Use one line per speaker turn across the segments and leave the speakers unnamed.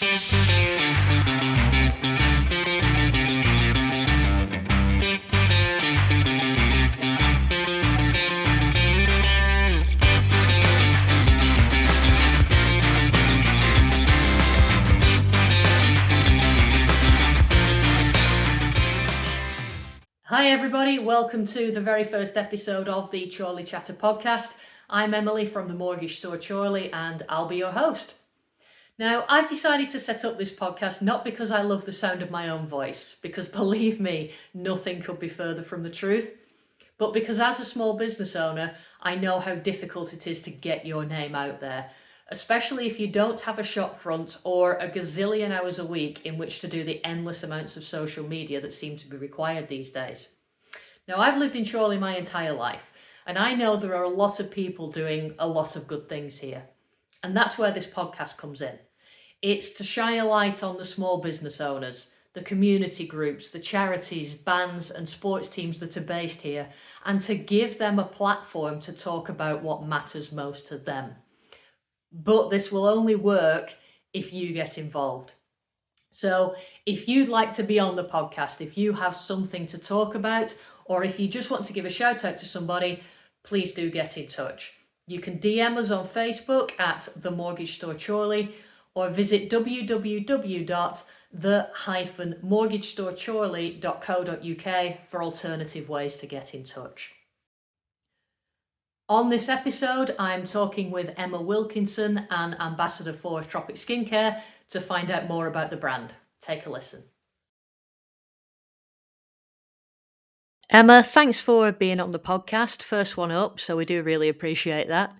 Hi everybody, welcome to the very first episode of the Chorley Chatter podcast. I'm Emily from the Mortgage Store Chorley and I'll be your host. Now, I've decided to set up this podcast not because I love the sound of my own voice, because believe me, nothing could be further from the truth, but because as a small business owner, I know how difficult it is to get your name out there, especially if you don't have a shop front or a gazillion hours a week in which to do the endless amounts of social media that seem to be required these days. Now, I've lived in Chorley my entire life, and I know there are a lot of people doing a lot of good things here. And that's where this podcast comes in. It's to shine a light on the small business owners, the community groups, the charities, bands and sports teams that are based here, and to give them a platform to talk about what matters most to them. But this will only work if you get involved. So if you'd like to be on the podcast, if you have something to talk about, or if you just want to give a shout out to somebody, please do get in touch. You can DM us on Facebook at the Mortgage Store Chorley, or visit www.the-mortgagestorechorley.co.uk for alternative ways to get in touch. On this episode, I'm talking with Emma Wilkinson, an ambassador for Tropic Skincare, to find out more about the brand. Take a listen. Emma, thanks for being on the podcast. First one up, so we do really appreciate that.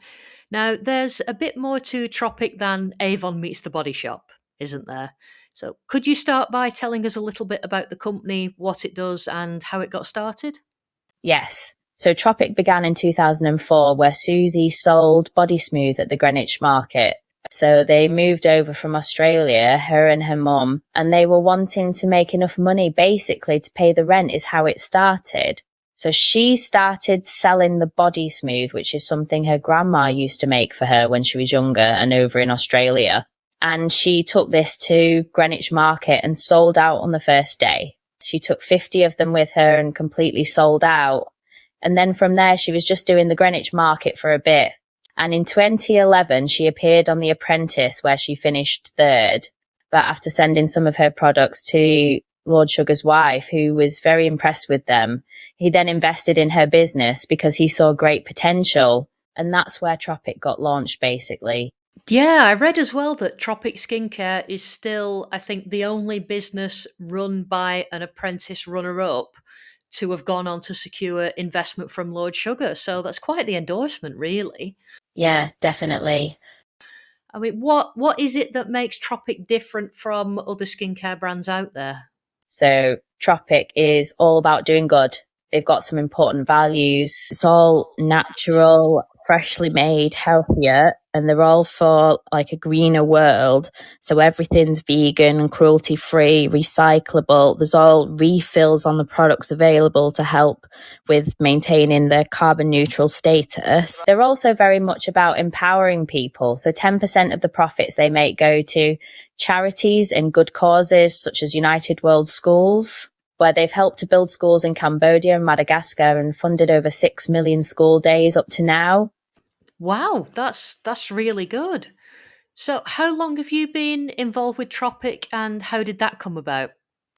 Now, there's a bit more to Tropic than Avon meets the Body Shop, isn't there? So could you start by telling us a little bit about the company, what it does and how it got started?
Yes. So Tropic began in 2004 where Susie sold Body Smooth at the Greenwich Market. So they moved over from Australia, her and her mum, and they were wanting to make enough money basically to pay the rent is how it started. So she started selling the Body Smooth, which is something her grandma used to make for her when she was younger and over in Australia. And she took this to Greenwich Market and sold out on the first day. She took 50 of them with her and completely sold out. And then from there, she was just doing the Greenwich Market for a bit. And in 2011, she appeared on The Apprentice, where she finished third. But after sending some of her products to Lord Sugar's wife, who was very impressed with them, he then invested in her business because he saw great potential. And that's where Tropic got launched, basically.
Yeah, I read as well that Tropic Skincare is still, I think, the only business run by an apprentice runner-up to have gone on to secure investment from Lord Sugar. So that's quite the endorsement, really.
Yeah, definitely.
I mean, what is it that makes Tropic different from other skincare brands out there?
So Tropic is all about doing good. They've got some important values. It's all natural, freshly made, healthier, and they're all for like a greener world. So everything's vegan and cruelty free, recyclable. There's all refills on the products available to help with maintaining their carbon neutral status. They're also very much about empowering people. So 10% of the profits they make go to charities and good causes such as United World Schools, where they've helped to build schools in Cambodia and Madagascar and funded over 6 million school days up to now.
Wow, that's really good. So how long have you been involved with Tropic and how did that come about?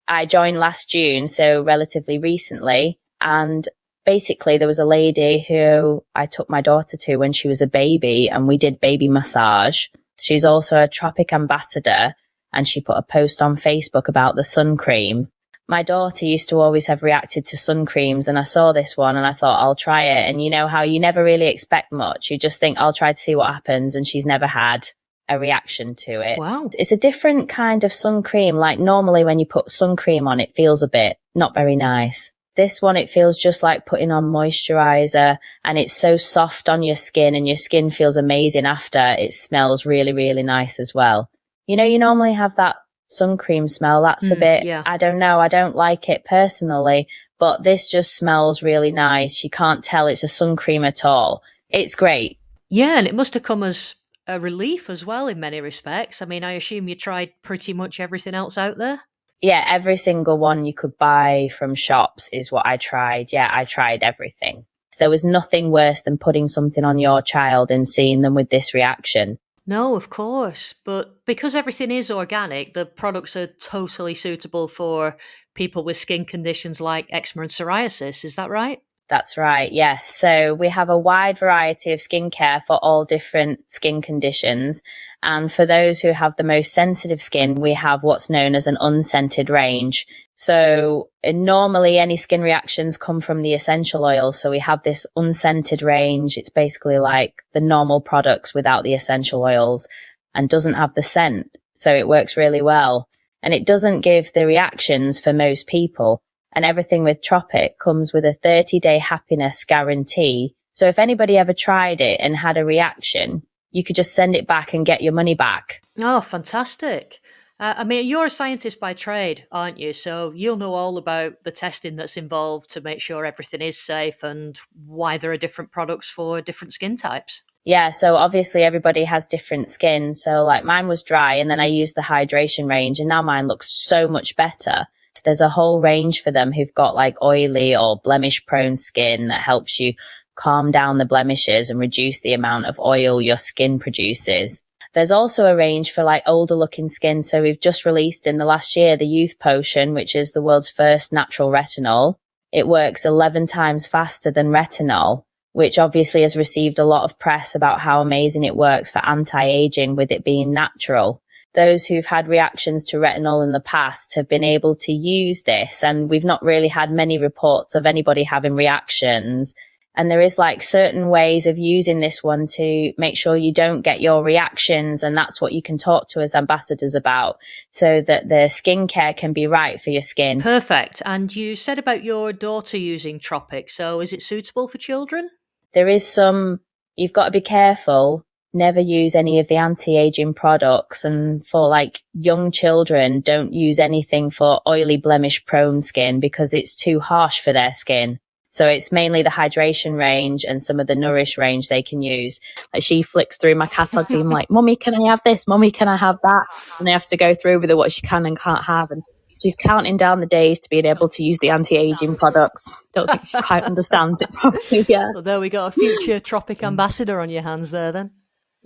I joined last June, so relatively recently. And basically there was a lady who I took my daughter to when she was a baby and we did baby massage. She's also a Tropic ambassador and she put a post on Facebook about the sun cream. My daughter used to always have reacted to sun creams and I saw this one and I thought I'll try it. And you know how you never really expect much. You just think I'll try to see what happens, and she's never had a reaction to it.
Wow.
It's a different kind of sun cream. Like normally when you put sun cream on, it feels a bit not very nice. This one, it feels just like putting on moisturizer and it's so soft on your skin and your skin feels amazing after. It smells really, really nice as well. You know, you normally have that sun cream smell. That's a bit,
yeah.
I don't know. I don't like it personally, but this just smells really nice. You can't tell it's a sun cream at all. It's great.
Yeah, and it must have come as a relief as well in many respects. I mean, I assume you tried pretty much everything else out there.
Yeah, every single one you could buy from shops is what I tried. Yeah, I tried everything. There was nothing worse than putting something on your child and seeing them with this reaction.
No, of course. But because everything is organic, the products are totally suitable for people with skin conditions like eczema and psoriasis. Is that right?
That's right, yes. So we have a wide variety of skincare for all different skin conditions. And for those who have the most sensitive skin, we have what's known as an unscented range. So normally any skin reactions come from the essential oils. So we have this unscented range. It's basically like the normal products without the essential oils and doesn't have the scent. So it works really well. And it doesn't give the reactions for most people. And everything with Tropic comes with a 30-day happiness guarantee. So if anybody ever tried it and had a reaction, you could just send it back and get your money back.
Oh, fantastic. I mean, you're a scientist by trade, aren't you? So you'll know all about the testing that's involved to make sure everything is safe and why there are different products for different skin types.
Yeah, so obviously everybody has different skin. So like mine was dry and then I used the hydration range and now mine looks so much better. There's a whole range for them who've got like oily or blemish prone skin that helps you calm down the blemishes and reduce the amount of oil your skin produces. There's also a range for like older looking skin. So we've just released in the last year the Youth Potion, which is the world's first natural retinol. It works 11 times faster than retinol, which obviously has received a lot of press about how amazing it works for anti-aging with it being natural. Those who've had reactions to retinol in the past have been able to use this, and we've not really had many reports of anybody having reactions. And there is like certain ways of using this one to make sure you don't get your reactions, and that's what you can talk to as ambassadors about so that the skincare can be right for your skin.
Perfect. And you said about your daughter using Tropic, so is it suitable for children?
There is some, you've got to be careful. Never use any of the anti-aging products, and for like young children, don't use anything for oily blemish prone skin because it's too harsh for their skin. So it's mainly the hydration range and some of the nourish range they can use. Like she flicks through my catalogue being like, Mummy, can I have this? Mummy, can I have that? And they have to go through with what she can and can't have. And she's counting down the days to being able to use the anti-aging products. Don't think she quite understands it properly yet.
Well, there we go. A future Tropic ambassador on your hands there then.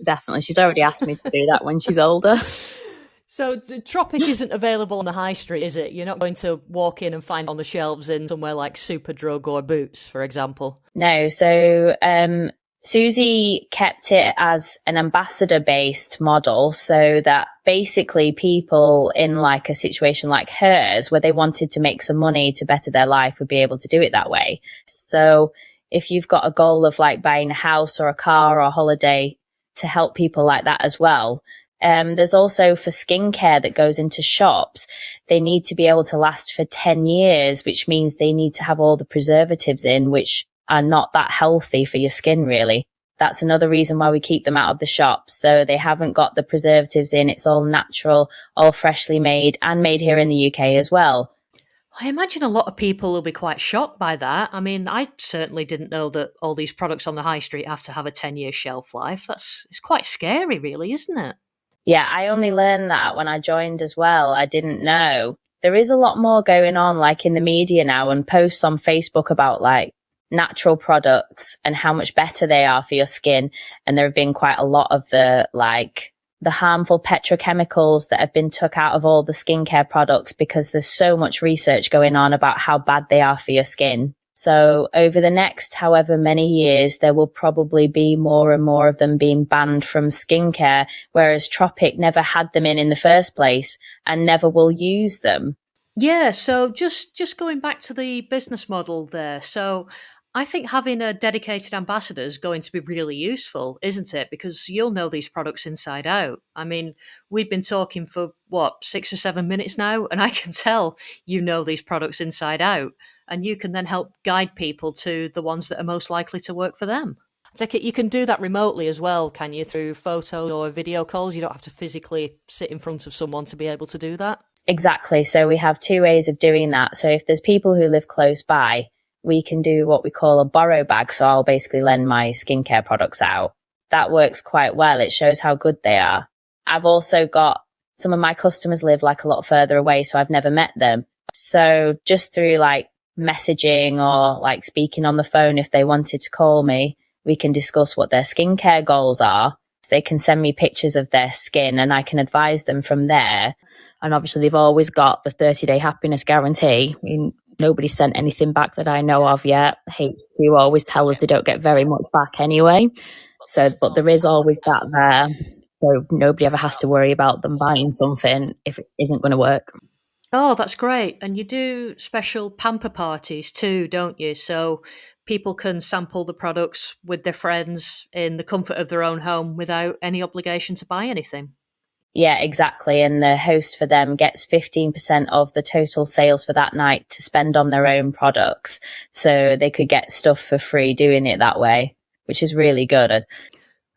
Definitely. She's already asked me to do that when she's older.
So Tropic isn't available on the high street, is it? You're not going to walk in and find it on the shelves in somewhere like Superdrug or Boots, for example?
No. So Susie kept it as an ambassador-based model so that basically people in like a situation like hers where they wanted to make some money to better their life would be able to do it that way. So if you've got a goal of like buying a house or a car or a holiday, to help people like that as well. There's also for skincare that goes into shops, they need to be able to last for 10 years, which means they need to have all the preservatives in, which are not that healthy for your skin, really. That's another reason why we keep them out of the shops. So they haven't got the preservatives in. It's all natural, all freshly made and made here in the UK as well.
I imagine a lot of people will be quite shocked by that. I mean, I certainly didn't know that all these products on the high street have to have a 10-year shelf life. It's quite scary, really, isn't it?
Yeah, I only learned that when I joined as well. I didn't know. There is a lot more going on, like in the media now, and posts on Facebook about like natural products and how much better they are for your skin. And there have been quite a lot of the harmful petrochemicals that have been took out of all the skincare products because there's so much research going on about how bad they are for your skin. So over the next however many years, there will probably be more and more of them being banned from skincare, whereas Tropic never had them in the first place and never will use them.
Yeah, so just going back to the business model there. So I think having a dedicated ambassador is going to be really useful, isn't it? Because you'll know these products inside out. I mean, we've been talking for, 6 or 7 minutes now, and I can tell you know these products inside out. And you can then help guide people to the ones that are most likely to work for them. I take it you can do that remotely as well, can you? Through photo or video calls? You don't have to physically sit in front of someone to be able to do that?
Exactly. So we have two ways of doing that. So if there's people who live close by, we can do what we call a borrow bag. So I'll basically lend my skincare products out. that works quite well. It shows how good they are. I've also got some of my customers live like a lot further away, so I've never met them. So just through like messaging or like speaking on the phone, if they wanted to call me, we can discuss what their skincare goals are. So they can send me pictures of their skin and I can advise them from there. And obviously they've always got the 30-day happiness guarantee. I mean, nobody's sent anything back that I know of yet. HQ always tell us they don't get very much back anyway. So, but there is always that there. So nobody ever has to worry about them buying something if it isn't going to work.
Oh, that's great. And you do special pamper parties too, don't you? So people can sample the products with their friends in the comfort of their own home without any obligation to buy anything.
Yeah, exactly. And the host for them gets 15% of the total sales for that night to spend on their own products. So they could get stuff for free doing it that way, which is really good.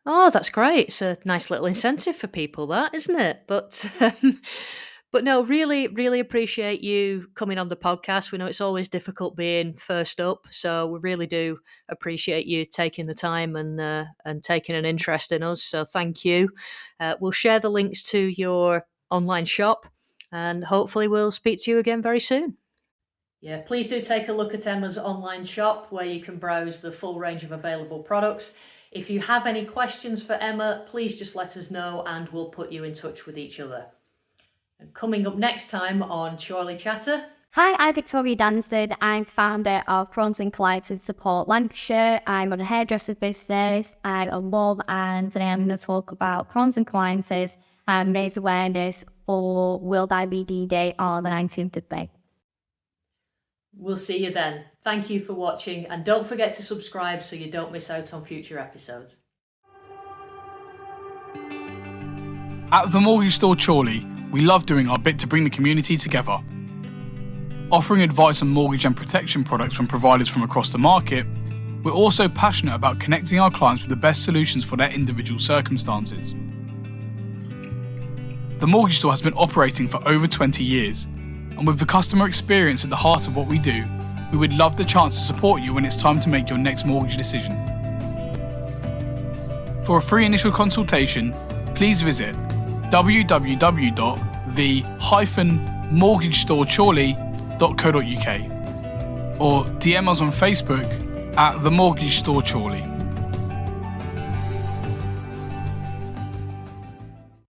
Oh, that's great. It's a nice little incentive for people, that, isn't it? But no, really, really appreciate you coming on the podcast. We know it's always difficult being first up, so we really do appreciate you taking the time and taking an interest in us. So thank you. We'll share the links to your online shop, and hopefully we'll speak to you again very soon. Yeah, please do take a look at Emma's online shop where you can browse the full range of available products. If you have any questions for Emma, please just let us know and we'll put you in touch with each other. And coming up next time on Chorley Chatter.
Hi, I'm Victoria Danston. I'm founder of Crohn's and Colitis Support Lancashire. I'm on a hairdresser business. I'm a mum, and today I'm going to talk about Crohn's and Colitis and raise awareness for World IBD Day on the 19th of May.
We'll see you then. Thank you for watching, and don't forget to subscribe so you don't miss out on future episodes.
At the Mortgage Store Chorley, we love doing our bit to bring the community together. Offering advice on mortgage and protection products from providers from across the market, we're also passionate about connecting our clients with the best solutions for their individual circumstances. The Mortgage Store has been operating for over 20 years, and with the customer experience at the heart of what we do, we would love the chance to support you when it's time to make your next mortgage decision. For a free initial consultation, please visit www.the-mortgagestorechorley.co.uk or DM us on Facebook at The Mortgage Store Chorley.